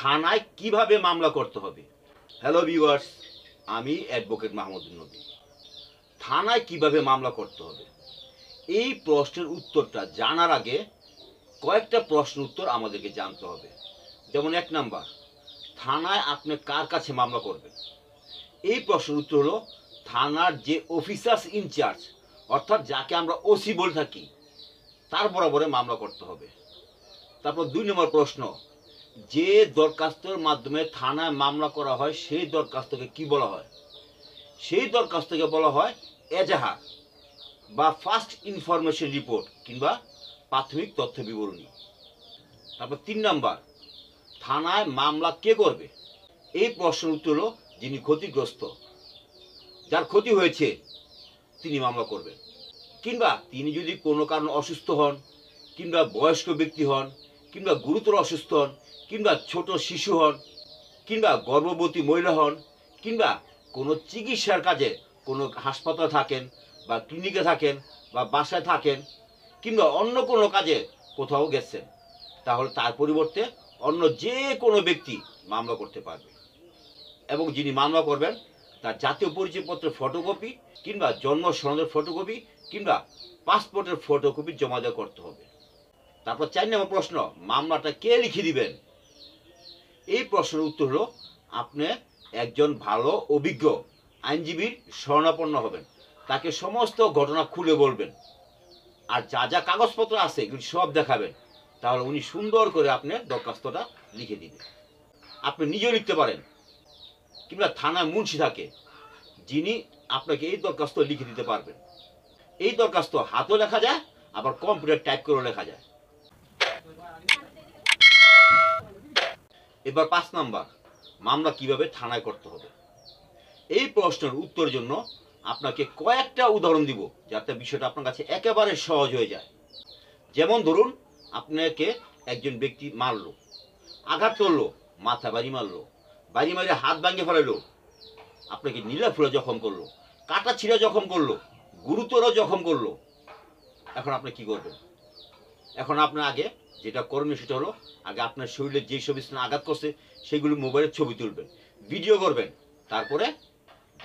থানায় কিভাবে মামলা করতে হবে। হ্যালো ভিউয়ার্স, আমি অ্যাডভোকেট মাহমুদুল নবী। থানায় কিভাবে মামলা করতে হবে, এই প্রশ্নের উত্তরটা জানার আগে কয়েকটা প্রশ্ন উত্তর আমাদেরকে জানতে হবে। যেমন 1 নাম্বার, থানায় আপনি কার কাছে মামলা করবেন। এই প্রশ্নের উত্তর হলো থানার যে অফিসার্স ইনচার্জ, অর্থাৎ যাকে আমরা ওসি বলে থাকি, তার বরাবরে মামলা করতে হবে। তারপর 2 নম্বর প্রশ্ন, যে দরখাস্তের মাধ্যমে থানায় মামলা করা হয় সেই দরখাস্তকে কি বলা হয়। সেই দরখাস্তকে বলা হয় এজাহার বা ফার্স্ট ইনফরমেশন রিপোর্ট কিংবা প্রাথমিক তথ্য বিবরণী। তারপর 3 নাম্বার, থানায় মামলা কে করবে। এই প্রশ্নের উত্তর হলো যিনি ক্ষতিগ্রস্ত, যার ক্ষতি হয়েছে তিনি মামলা করবেন। কিংবা তিনি যদি কোনো কারণে অসুস্থ হন, কিংবা বয়স্ক ব্যক্তি হন, কিংবা গুরুতর অসুস্থ হন, কিংবা ছোট শিশু হন, কিংবা গর্ভবতী মহিলা হন, কিংবা কোনো চিকিৎসার কাজে কোনো হাসপাতাল থাকেন বা ক্লিনিকে থাকেন বা বাসায় থাকেন, কিংবা অন্য কোনো কাজে কোথাও গেছেন, তাহলে তার পরিবর্তে অন্য যে কোনো ব্যক্তি মামলা করতে পারবে। এবং যিনি মামলা করবেন তার জাতীয় পরিচয়পত্রের ফটোকপি কিংবা জন্ম সনদের ফটোকপি কিংবা পাসপোর্টের ফটোকপি জমা দেওয়া করতে হবে। তারপর 4 নম্বর প্রশ্ন, মামলাটা কে লিখে দিবেন। এই প্রশ্নের উত্তর হলো আপনি একজন ভালো অভিজ্ঞ আইনজীবীর শরণাপন্ন হবেন, তাকে সমস্ত ঘটনা খুলে বলবেন, আর যা যা কাগজপত্র আছে এগুলি সব দেখাবেন, তাহলে উনি সুন্দর করে আপনার দরখাস্তটা লিখে দিবেন। আপনি নিজেও লিখতে পারেন, কিংবা থানায় মুন্সি থাকে যিনি আপনাকে এই দরখাস্ত লিখে দিতে পারবেন। এই দরখাস্ত হাতও লেখা যায়, আবার কম্পিউটার টাইপ করেও লেখা যায়। এবার 5 নাম্বার, মামলা কিভাবে থানায় করতে হবে। এই প্রশ্নের উত্তরের জন্য আপনাকে কয়েকটা উদাহরণ দিব, যাতে বিষয়টা আপনার কাছে একেবারে সহজ হয়ে যায়। যেমন ধরুন, আপনাকে একজন ব্যক্তি মারলো, আঘাত করলো, মাথা বাড়ি মারলো, বাড়ি মারে হাত ভাঙে ফেলাইলো, আপনাকে নীলা ফুলে জখম করলো, কাটা ছিঁড়া জখম করলো, গুরুতর জখম করলো। এখন আপনি কি করবেন। এখন আপনার আগে যেটা করণীয় সেটা হলো, আগে আপনার শরীরে যে সব স্থানে আঘাত করছে সেগুলো মোবাইলের ছবি তুলবেন, ভিডিও করবেন, তারপরে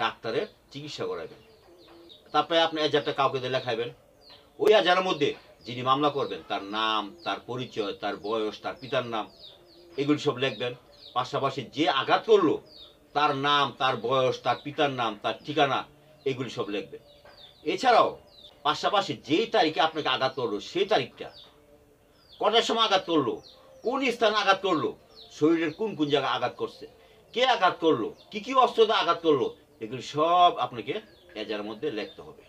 ডাক্তারের চিকিৎসা করাবেন। তারপরে আপনি এজাহারটা কাউকে দিয়ে লেখাবেন। ওই এজাহারের মধ্যে যিনি মামলা করবেন তার নাম, তার পরিচয়, তার বয়স, তার পিতার নাম, এগুলি সব লিখবেন। পাশাপাশি যে আঘাত করলো তার নাম, তার বয়স, তার পিতার নাম, তার ঠিকানা, এগুলি সব লিখবেন। এছাড়াও পাশাপাশি যেই তারিখে আপনাকে আঘাত করলো সেই তারিখটা, কটার সময় আঘাত করলো, কোন স্থানে আঘাত করলো, শরীরের কোন কোন জায়গায় আঘাত করছে, কে আঘাত করলো, কি কি অস্ত্র দিয়ে আঘাত করলো, এগুলি সব আপনাকে এজাহারের মধ্যে লিখতে হবে।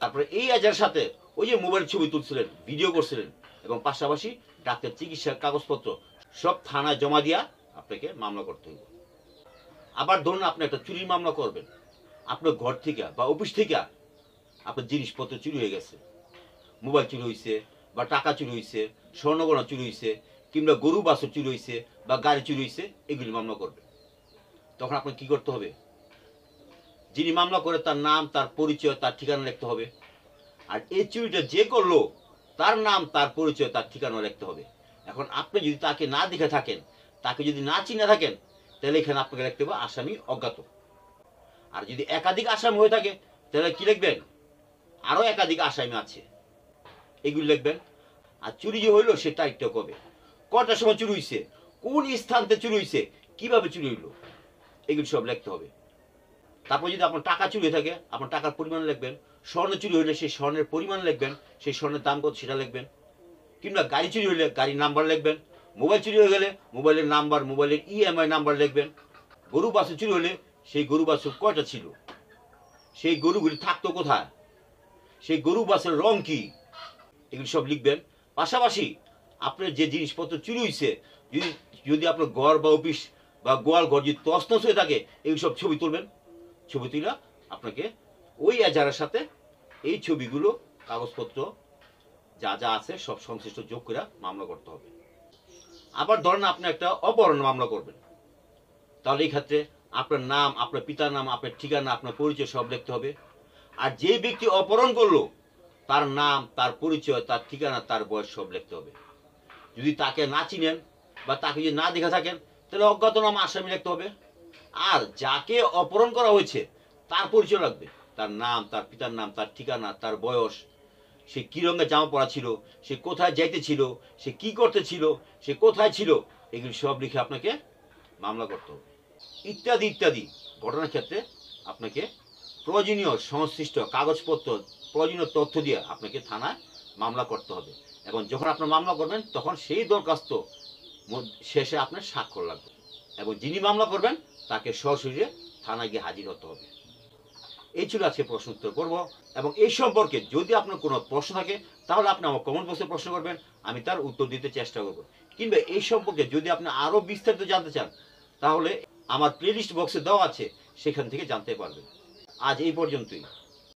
তারপরে এই এজাহারের সাথে ওই যে মোবাইল ছবি তুলছিলেন, ভিডিও করছিলেন, এবং পাশাপাশি ডাক্তার চিকিৎসার কাগজপত্র সব থানায় জমা দিয়া আপনাকে মামলা করতে হবে। আবার ধরুন আপনি একটা চুরির মামলা করবেন, আপনার ঘর থেকে বা অফিস থেকে আপনার জিনিসপত্র চুরি হয়ে গেছে, মোবাইল চুরি হয়েছে বা টাকা চুরি হয়েছে, স্বর্ণগয়না চুরি হয়েছে, কিংবা গরু বাছুর চুরি হয়েছে বা গাড়ি চুরি হয়েছে, এগুলি মামলা করবে। তখন আপনার কি করতে হবে, যিনি মামলা করে তার নাম, তার পরিচয়, তার ঠিকানা লিখতে হবে। আর এই চুরিটা যে করলো তার নাম, তার পরিচয়, তার ঠিকানা লিখতে হবে। এখন আপনি যদি তাকে না দেখে থাকেন, তাকে যদি না চিনে থাকেন, তাহলে এখানে আপনাকে লিখতে হবে আসামি অজ্ঞাত। আর যদি একাধিক আসামি হয়ে থাকে তাহলে কি লিখবেন, আরো একাধিক আসামি আছে, এগুলি লিখবেন। আর চুরি যে হইলো সে তারিখটা কবে, কটার সময় চুরি হয়েছে, কোন স্থানতে চুরি হয়েছে, কিভাবে চুরি হইলো, এগুলি সব লিখতে হবে। তারপর যদি আপনার টাকা চুরি হয়ে থাকে আপনার টাকার পরিমাণ লিখবেন, স্বর্ণ চুরি হইলে সেই স্বর্ণের পরিমাণ লিখবেন, সেই স্বর্ণের দাম কত সেটা লিখবেন। কিংবা গাড়ি চুরি হইলে গাড়ির নাম্বার লিখবেন, মোবাইল চুরি হয়ে গেলে মোবাইলের নাম্বার, মোবাইলের ইএমআই নাম্বার লিখবেন। গরু বাছুর চুরি হলে সেই গরু বাছুর কয়টা ছিল, সেই গরুগুলি থাকতো কোথায়, সেই গরু বাছুরের রং কি, এগুলি সব লিখবেন। পাশাপাশি আপনার যে জিনিসপত্র চুরি হয়েছে, যদি আপনার ঘর বা অফিস বা গোয়াল ঘর যদি তছনছ হয়ে থাকে, এগুলি সব ছবি তুলবেন। ছবি তুলে আপনাকে ওই এজাহারের সাথে এই ছবিগুলো, কাগজপত্র যা যা আছে সব সংশ্লিষ্ট যোগ করে মামলা করতে হবে। আবার ধরেন আপনি একটা অপহরণ মামলা করবেন, তাহলে এই ক্ষেত্রে আপনার নাম, আপনার পিতার নাম, আপনার ঠিকানা, আপনার পরিচয় সব লিখতে হবে। আর যে ব্যক্তি অপহরণ করলো তার নাম, তার পরিচয়, তার ঠিকানা, তার বয়স সব লিখতে হবে। যদি তাকে না চিনেন বা তাকে যদি না দেখে থাকেন, তাহলে অজ্ঞাতনামা আসামি লিখতে হবে। আর যাকে অপহরণ করা হয়েছে তার পরিচয় লাগবে, তার নাম, তার পিতার নাম, তার ঠিকানা, তার বয়স, সে কী রঙের জামা পরা ছিল, সে কোথায় যাইতেছিল, সে কি করতেছিল, সে কোথায় ছিল, এগুলি সব লিখে আপনাকে মামলা করতে হবে। ইত্যাদি ইত্যাদি ঘটনার ক্ষেত্রে আপনাকে প্রয়োজনীয় সংশ্লিষ্ট কাগজপত্র, প্রয়োজনীয় তথ্য দিয়ে আপনাকে থানায় মামলা করতে হবে। এবং যখন আপনার মামলা করবেন তখন সেই দরখাস্ত শেষে আপনার স্বাক্ষর লাগবে, এবং যিনি মামলা করবেন তাকে সরাসরি থানায় গিয়ে হাজির হতে হবে। এই ছিল আজকে প্রশ্ন উত্তর পর্ব। এবং এই সম্পর্কে যদি আপনার কোনো প্রশ্ন থাকে তাহলে আপনি আমার কমেন্ট বক্সে প্রশ্ন করবেন, আমি তার উত্তর দিতে চেষ্টা করব। কিংবা এই সম্পর্কে যদি আপনি আরও বিস্তারিত জানতে চান তাহলে আমার প্লেলিস্ট বক্সে দেওয়া আছে, সেখান থেকে জানতে পারবেন। আজ এই পর্যন্তই।